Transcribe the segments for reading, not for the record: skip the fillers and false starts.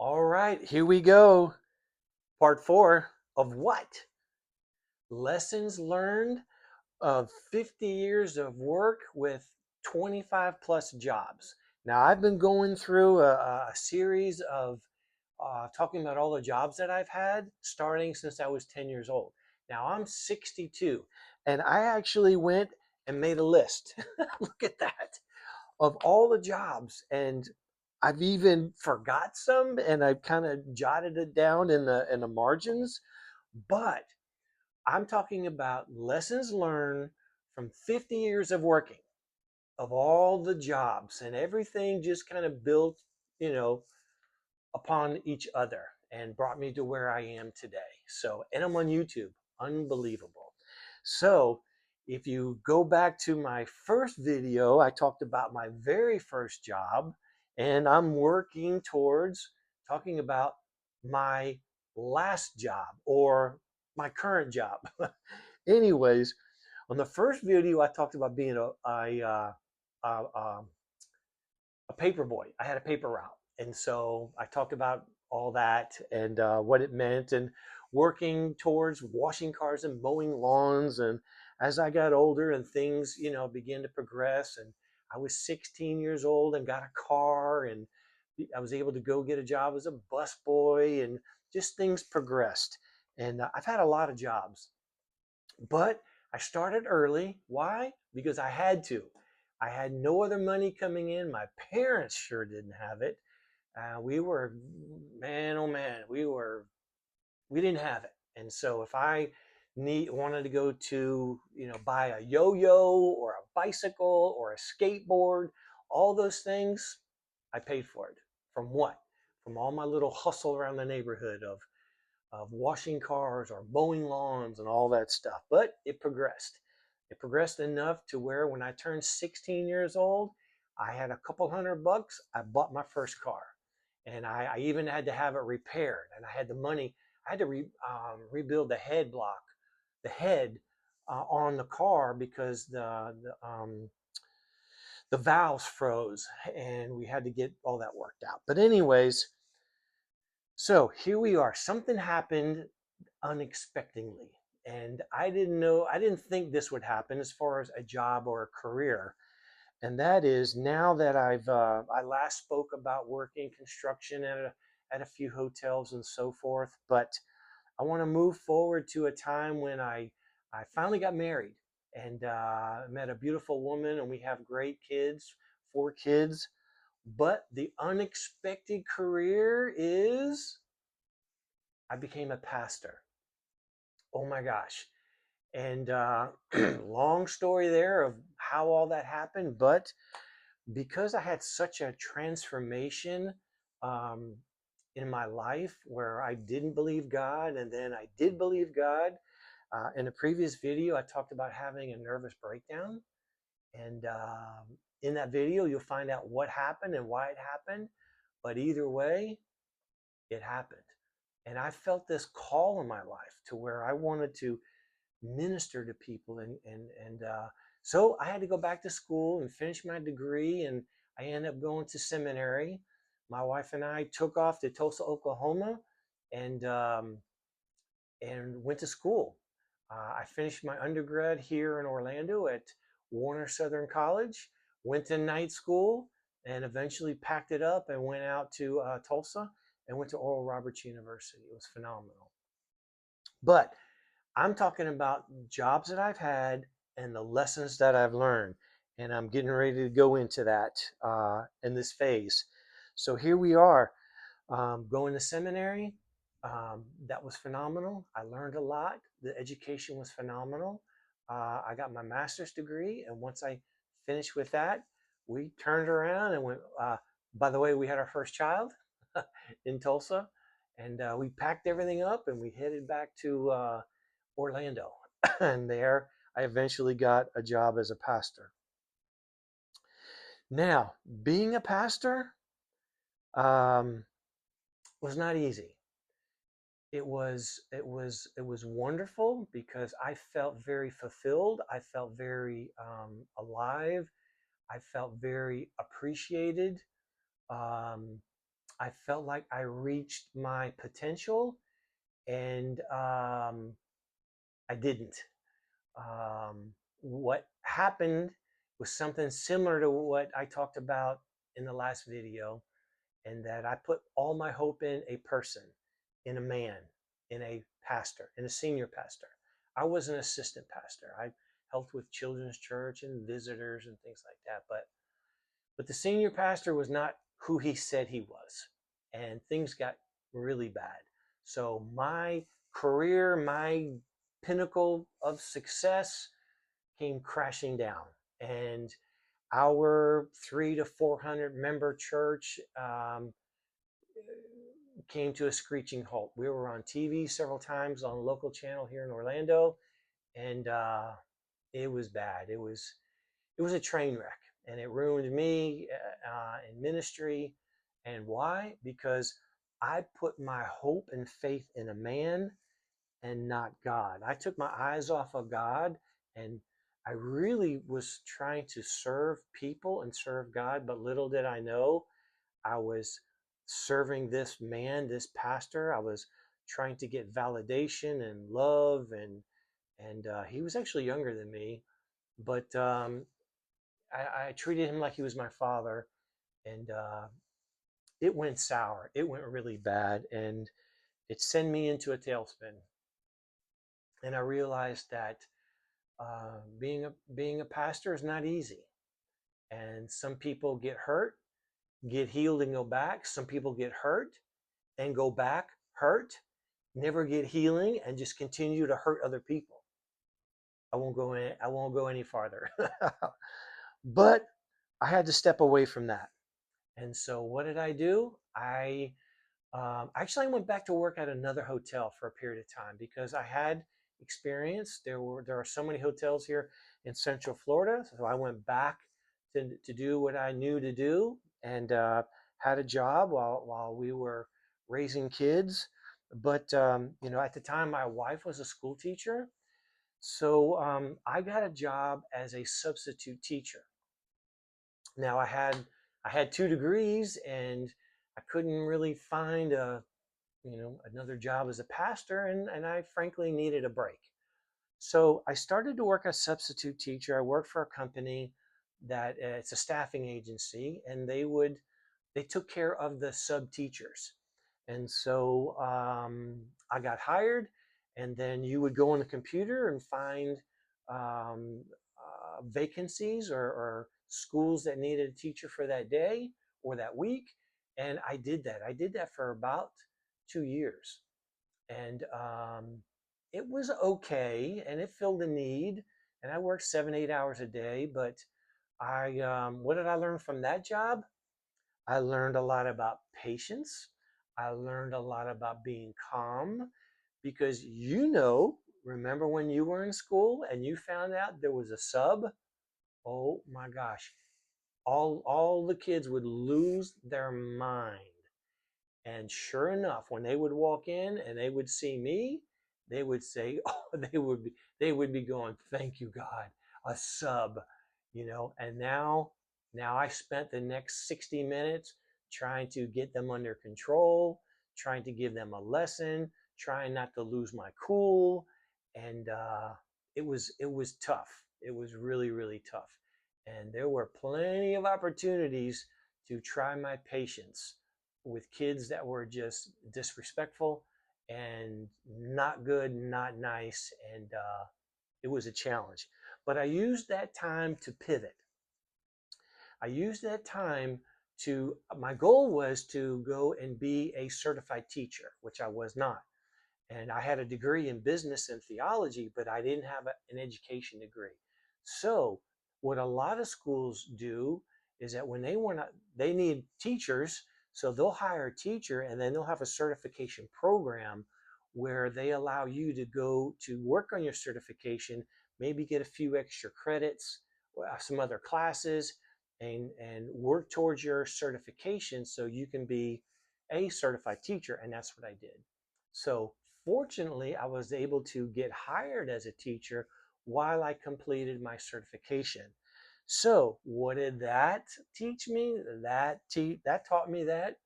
All right, here we go. Part four of what? Lessons learned of 50 years of work with 25 plus jobs. Now, I've been going through a series of talking about all the jobs that I've had starting since I was 10 years old. Now, I'm 62, and I actually went and made a list. Look at that of all the jobs. And I've even forgot some and I've kind of jotted it down in the margins. But I'm talking about lessons learned from 50 years of working, of all the jobs, and everything just kind of built, you know, upon each other and brought me to where I am today. So, and I'm on YouTube. Unbelievable. So, if you go back to my first video, I talked about my very first job, and I'm working towards talking about my last job or my current job. Anyways, on the first video, I talked about being a, a, a paper boy. I had a paper route. And so I talked about all that and what it meant and working towards washing cars and mowing lawns. And as I got older and things, began to progress, and I was 16 years old and got a car, and I was able to go get a job as a bus boy, and just things progressed. And I've had a lot of jobs, but I started early. Why? Because I had to. I had no other money coming in. My parents sure didn't have it. We were, man, oh man, we didn't have it. And so if I wanted to go to, buy a yo-yo or a bicycle or a skateboard, all those things, I paid for it. From what? From all my little hustle around the neighborhood of washing cars or mowing lawns and all that stuff. But it progressed. It progressed enough to where when I turned 16 years old, I had a couple $100. I bought my first car. And I even had to have it repaired. And I had the money. I had to rebuild the head on the car because the valves froze and we had to get all that worked out. But, anyways, so here we are. Something happened unexpectedly. And I didn't think this would happen as far as a job or a career. And that is now that I last spoke about working construction at a few hotels and so forth. But I want to move forward to a time when I finally got married and met a beautiful woman, and we have great kids, 4 kids. But the unexpected career is I became a pastor. Oh my gosh. And long story there of how all that happened. But because I had such a transformation um, in my life where I didn't believe God and then I did believe God, in a previous video, I talked about having a nervous breakdown. And in that video, you'll find out what happened and why it happened. But either way, it happened. And I felt this call in my life to where I wanted to minister to people, and so I had to go back to school and finish my degree, and I ended up going to seminary. My wife and I took off to Tulsa, Oklahoma, and went to school. I finished my undergrad here in Orlando at Warner Southern College, went to night school, and eventually packed it up and went out to Tulsa and went to Oral Roberts University. It was phenomenal. But I'm talking about jobs that I've had and the lessons that I've learned. And I'm getting ready to go into that in this phase. So here we are, going to seminary. That was phenomenal. I learned a lot. The education was phenomenal. I got my master's degree. And once I finished with that, we turned around and went. By the way, we had our first child in Tulsa. And we packed everything up and we headed back to Orlando. And there I eventually got a job as a pastor. Now, being a pastor um, was not easy. It was wonderful because I felt very fulfilled. I felt very alive. I felt very appreciated. Um, I felt like I reached my potential, and I didn't. What happened was something similar to what I talked about in the last video, and that I put all my hope in a person, in a man, in a pastor, in a senior pastor. I was an assistant pastor. I helped with children's church and visitors and things like that. But the senior pastor was not who he said he was, and things got really bad. So my career, my pinnacle of success, came crashing down, and our 300 to 400 member church came to a screeching halt. We were on TV several times on a local channel here in Orlando, and it was bad. It was a train wreck, and it ruined me in ministry. And why? Because I put my hope and faith in a man and not God. I took my eyes off of God, and I really was trying to serve people and serve God, but little did I know I was serving this man, this pastor. I was trying to get validation and love, and he was actually younger than me, but I treated him like he was my father, and it went sour. It went really bad, and it sent me into a tailspin. And I realized that being a pastor is not easy, and some people get hurt, get healed, and go back. Some people get hurt and go back hurt, never get healing, and just continue to hurt other people. I won't go any farther. But I had to step away from that. And so what did I do? Actually, I went back to work at another hotel for a period of time because I had experience. There are so many hotels here in Central Florida, so I went back to do what I knew to do, and had a job while we were raising kids. But at the time, my wife was a school teacher, so I got a job as a substitute teacher. Now I had 2 degrees, and I couldn't really find another job as a pastor, and I frankly needed a break. So I started to work as a substitute teacher. I worked for a company that it's a staffing agency, and they took care of the sub teachers. And so I got hired, and then you would go on the computer and find vacancies or schools that needed a teacher for that day or that week. And I did that. I did that for about 2 years. And it was okay, and it filled a need. And I worked 7, 8 hours a day. But what did I learn from that job? I learned a lot about patience. I learned a lot about being calm, because remember when you were in school and you found out there was a sub? Oh my gosh. All the kids would lose their mind. And sure enough, when they would walk in and they would see me, they would say, "Oh," they would be going, "Thank you, God, a sub," And now I spent the next 60 minutes trying to get them under control, trying to give them a lesson, trying not to lose my cool, and it was tough. It was really, really tough, and there were plenty of opportunities to try my patience with kids that were just disrespectful and not good, not nice, and it was a challenge. But I used that time to pivot. I used that time my goal was to go and be a certified teacher, which I was not. And I had a degree in business and theology, but I didn't have an education degree. So what a lot of schools do is that when they need teachers, so they'll hire a teacher, and then they'll have a certification program where they allow you to go to work on your certification, maybe get a few extra credits, some other classes, and work towards your certification so you can be a certified teacher. And that's what I did. So fortunately, I was able to get hired as a teacher while I completed my certification. So what did that teach me? That taught me that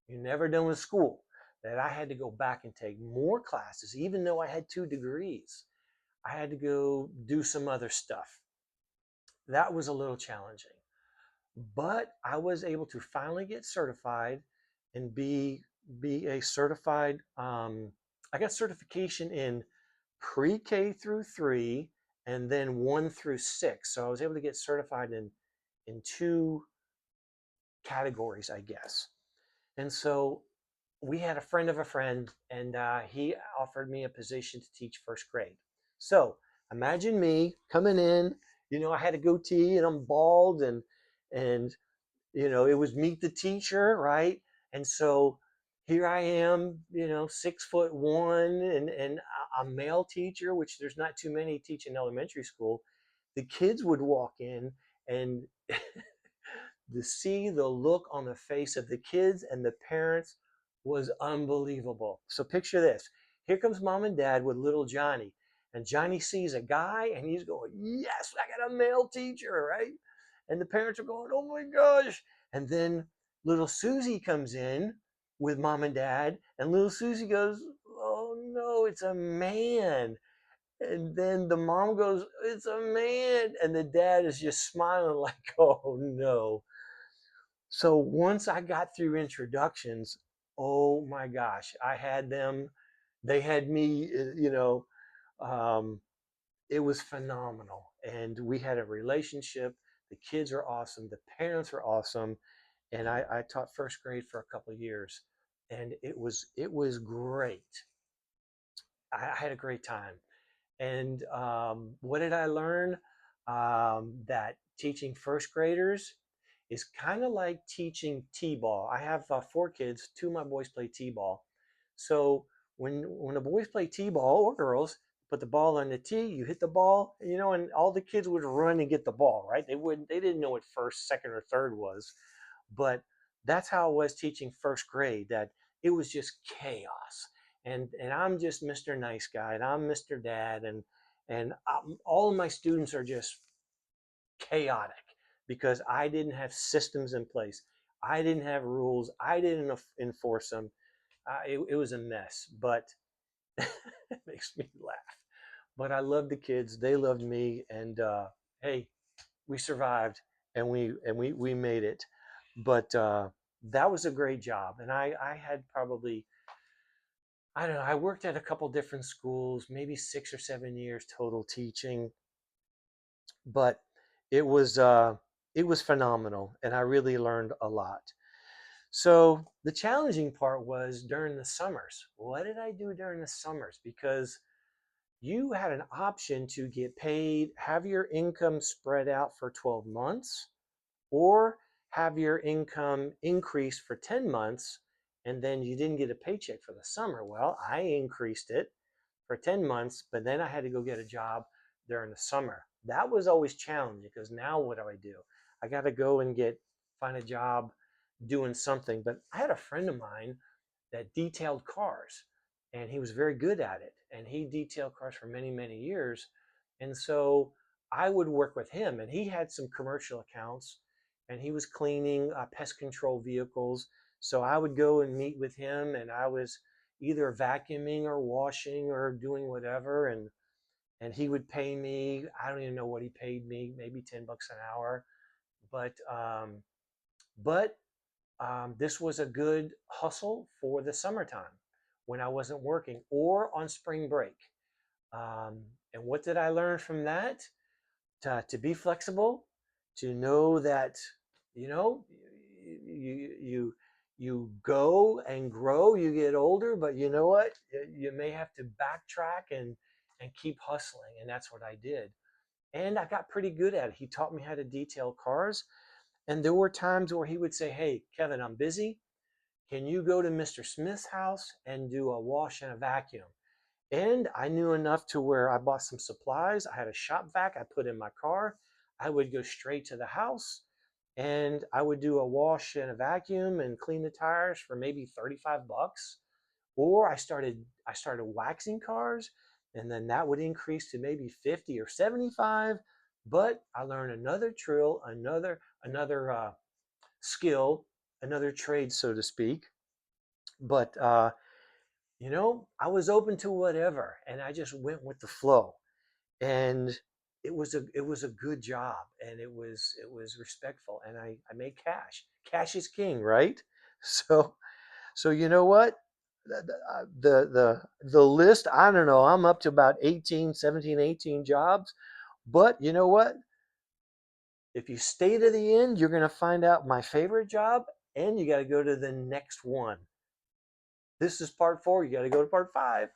you're never done with school, that I had to go back and take more classes, even though I had 2 degrees. I had to go do some other stuff. That was a little challenging. But I was able to finally get certified and be a certified. I got certification in pre-K through 3 and then 1 through 6. So I was able to get certified in 2 categories, I guess. And so we had a friend of a friend, and he offered me a position to teach first grade. So imagine me coming in. I had a goatee and I'm bald, and it was meet the teacher, right? And so here I am, 6'1", and a male teacher, which there's not too many teaching elementary school. The kids would walk in, and to see the look on the face of the kids and the parents was unbelievable. So picture this. Here comes mom and dad with little Johnny. And Johnny sees a guy and he's going, yes, I got a male teacher, right? And the parents are going, oh my gosh. And then little Susie comes in with mom and dad. And little Susie goes, oh no, it's a man. And then the mom goes, it's a man. And the dad is just smiling like, oh no. So once I got through introductions, oh my gosh, I had them. They had me, um, it was phenomenal. And we had a relationship. The kids are awesome. The parents are awesome. And I taught first grade for a couple of years. And it was great. I had a great time. And what did I learn? That teaching first graders is kind of like teaching t-ball. I have 4 kids. 2 of my boys play t-ball. So when the boys play t-ball, or girls, put the ball on the tee, you hit the ball, and all the kids would run and get the ball, right? They didn't know what first, second, or third was, but that's how I was teaching first grade. That it was just chaos, and I'm just Mr. Nice Guy, and I'm Mr. Dad, and all of my students are just chaotic because I didn't have systems in place. I didn't have rules. I didn't enforce them. It was a mess, but it makes me laugh. But I love the kids. They loved me, and hey, we survived, and we made it. But that was a great job, and I had probably, I don't know, I worked at a couple different schools, maybe 6 or 7 years total teaching, but it was uh, it was phenomenal, and I really learned a lot. So the challenging part was during the summers. What did I do during the summers? Because you had an option to get paid, have your income spread out for 12 months, or have your income increase for 10 months, and then you didn't get a paycheck for the summer. Well, I increased it for 10 months, but then I had to go get a job during the summer. That was always challenging because now what do? I got to go and find a job doing something. But I had a friend of mine that detailed cars, and he was very good at it. And he detailed cars for many, many years. And so I would work with him, and he had some commercial accounts, and he was cleaning pest control vehicles. So I would go and meet with him, and I was either vacuuming or washing or doing whatever, and he would pay me. I don't even know what he paid me, maybe $10 an hour, but this was a good hustle for the summertime when I wasn't working or on spring break. And what did I learn from that? To be flexible, to know that you know you go and grow, you get older, but you know what? You may have to backtrack and keep hustling, and that's what I did. And I got pretty good at it. He taught me how to detail cars, and there were times where he would say, "Hey, Kevin, I'm busy. Can you go to Mr. Smith's house and do a wash and a vacuum?" And I knew enough to where I bought some supplies. I had a shop vac I put in my car. I would go straight to the house and I would do a wash and a vacuum and clean the tires for maybe 35 bucks. Or I started waxing cars, and then that would increase to maybe 50 or 75. But I learned another trill, another skill, another trade, so to speak. But I was open to whatever, and I just went with the flow. And it was a good job, and it was respectful, and I made cash. Cash is king, right? So you know what? The list, I don't know, I'm up to about 18, 17, 18 jobs. But you know what? If you stay to the end, you're going to find out my favorite job, and you got to go to the next one. This is part 4. You got to go to part 5.